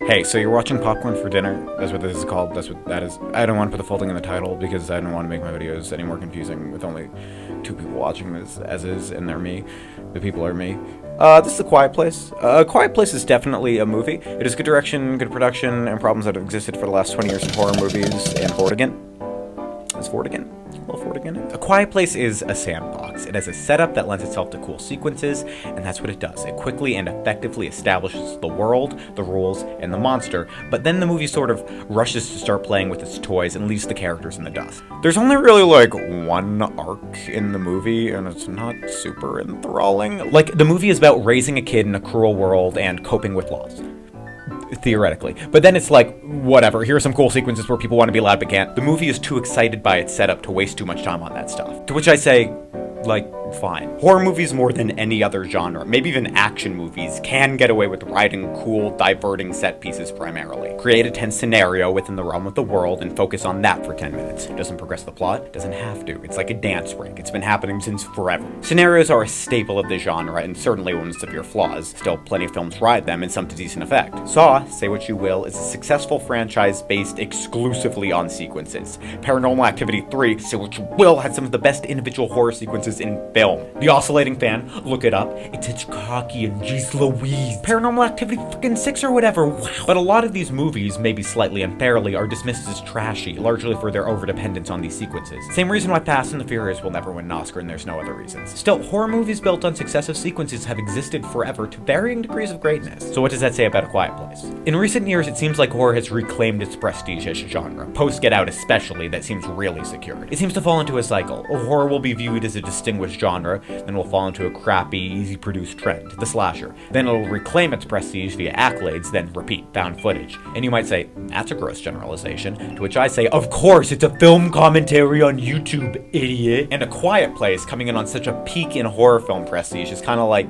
Hey, so you're watching Popcorn for Dinner? That's what this is called. That's what that is. I don't want to put the full thing in the title because I don't want to make my videos any more confusing with only two people watching this, as is, and they're me. The people are me. This is A Quiet Place. A Quiet Place is definitely a movie. It has good direction, good production, and problems that have existed for the last 20 years in horror movies and Ford again. Is Ford again? Well, Ford again. A Quiet Place is a sandbox. It has a setup that lends itself to cool sequences, and that's what it does. It quickly and effectively establishes the world, the rules, and the monster, but then the movie sort of rushes to start playing with its toys and leaves the characters in the dust. There's only really like one arc in the movie, and it's not super enthralling. Like, the movie is about raising a kid in a cruel world and coping with loss. Theoretically. But then it's like, whatever, here are some cool sequences where people want to be loud but can't. The movie is too excited by its setup to waste too much time on that stuff. To which I say, like, fine. Horror movies more than any other genre, maybe even action movies, can get away with writing cool, diverting set pieces primarily. Create a tense scenario within the realm of the world and focus on that for 10 minutes. It doesn't progress the plot, doesn't have to. It's like a dance break. It's been happening since forever. Scenarios are a staple of the genre, and certainly one with severe flaws. Still, plenty of films ride them, and some to decent effect. Saw, say what you will, is a successful franchise based exclusively on sequences. Paranormal Activity 3, say what you will, had some of the best individual horror sequences in film. The Oscillating Fan, look it up. It's Hitchcocky and jeez Louise. Paranormal Activity fucking 6 or whatever, wow. But a lot of these movies, maybe slightly unfairly, are dismissed as trashy, largely for their overdependence on these sequences. Same reason why Fast and the Furious will never win an Oscar, and there's no other reasons. Still, horror movies built on successive sequences have existed forever to varying degrees of greatness. So what does that say about A Quiet Place? In recent years, it seems like horror has reclaimed its prestige as a genre. Post Get Out especially, that seems really secured. It seems to fall into a cycle. Horror will be viewed as a distinguished genre, then will fall into a crappy, easy-produced trend, the slasher. Then it'll reclaim its prestige via accolades, then repeat, found footage. And you might say, that's a gross generalization, to which I say, of course, it's a film commentary on YouTube, idiot. And A Quiet Place, coming in on such a peak in horror film prestige, is kind of like,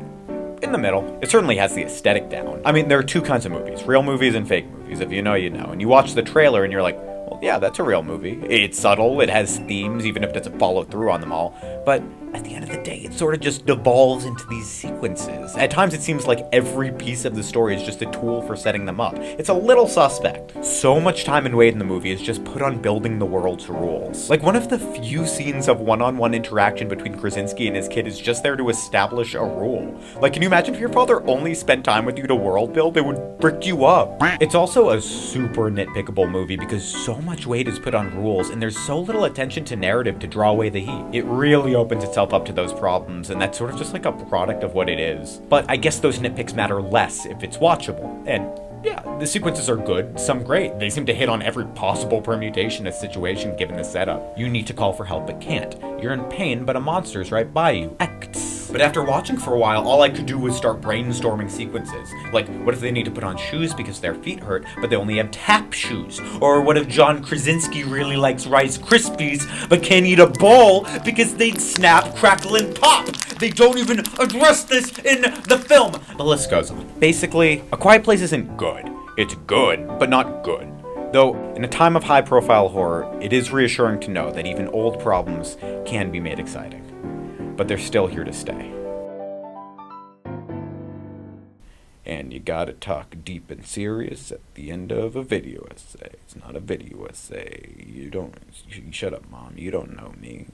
in the middle. It certainly has the aesthetic down. I mean, there are two kinds of movies, real movies and fake movies. If you know, you know. And you watch the trailer and you're like, well, yeah, that's a real movie. It's subtle, it has themes, even if it doesn't follow through on them all. But at the end of the day, it sort of just devolves into these sequences. At times, it seems like every piece of the story is just a tool for setting them up. It's a little suspect. So much time and weight in the movie is just put on building the world's rules. Like, one of the few scenes of one-on-one interaction between Krasinski and his kid is just there to establish a rule. Like, can you imagine if your father only spent time with you to world build? It would brick you up. It's also a super nitpickable movie because so much weight is put on rules, and there's so little attention to narrative to draw away the heat. It really opens itself up to those problems, and that's sort of just like a product of what it is. But I guess those nitpicks matter less if it's watchable. And yeah, the sequences are good, some great. They seem to hit on every possible permutation of situation given the setup. You need to call for help but can't. You're in pain, but a monster's right by you. Acts. But after watching for a while, all I could do was start brainstorming sequences. Like, what if they need to put on shoes because their feet hurt, but they only have tap shoes? Or what if John Krasinski really likes Rice Krispies, but can't eat a ball because they'd snap, crackle, and pop? They don't even address this in the film. The list goes on. Basically, A Quiet Place isn't good. It's good, but not good. Though, in a time of high-profile horror, it is reassuring to know that even old problems can be made exciting. But they're still here to stay. And you gotta talk deep and serious at the end of a video essay. It's not a video essay. You shut up, Mom. You don't know me.